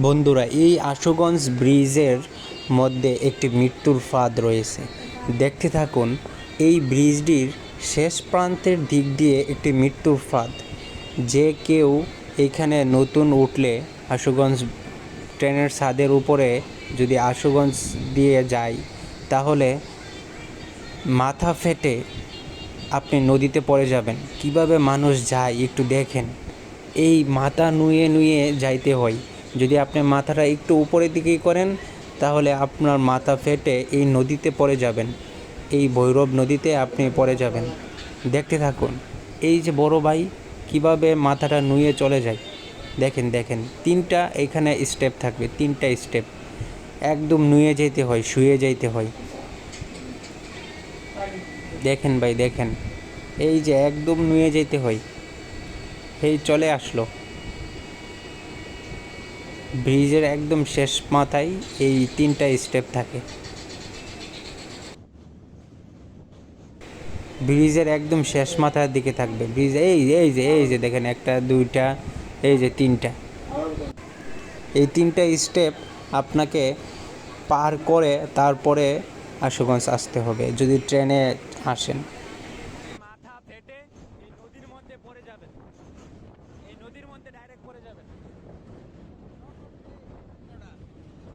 বন্ধুরা, এই আশুগঞ্জ ব্রিজের মধ্যে একটি মৃত্যুর ফাঁদ রয়েছে। দেখতে থাকুন। এই ব্রিজটির শেষ প্রান্তের দিক দিয়ে একটি মৃত্যুর ফাঁদ। যে কেউ এখানে নতুন উঠলে আশুগঞ্জ ট্রেনের ছাদের উপরে যদি আশুগঞ্জ দিয়ে যায়, তাহলে মাথা ফেটে আপনি নদীতে পড়ে যাবেন। কিভাবে মানুষ যায় একটু দেখেন। এই মাথা নুয়ে নুয়ে যাইতে হয়। যদি আপনি মাথাটা একটু উপরের দিকেই করেন, তাহলে আপনার মাথা ফেটে এই নদীতে পড়ে যাবেন। এই ভৈরব নদীতে আপনি পড়ে যাবেন। দেখতে থাকুন। এই যে বড় ভাই কিভাবে মাথাটা নুয়ে চলে যায়, দেখেন দেখেন। 3টা এখানে স্টেপ থাকবে, 3টা স্টেপ। একদম নুয়ে যেতে হয়, শুয়ে যাইতে হয়। দেখেন ভাই, দেখেন। এই যে একদম নুয়ে যেতে হয়। এই চলে আসলো। ব্রিজের একদম শেষ মাথায় এই 3টা স্টেপ থাকে। ব্রিজের একদম শেষ মাথার দিকে থাকবে ব্রিজ। এই যে দেখেন, 1টা 2টা, এই যে 3টা। এই 3টা স্টেপ আপনাকে পার করে তারপরে আশুগঞ্জ আসতে হবে যদি ট্রেনে আসেন। মাথা ফেটে এই নদীর মধ্যে পড়ে যাবেন, এই নদীর মধ্যে ডাইরেক্ট পড়ে যাবেন।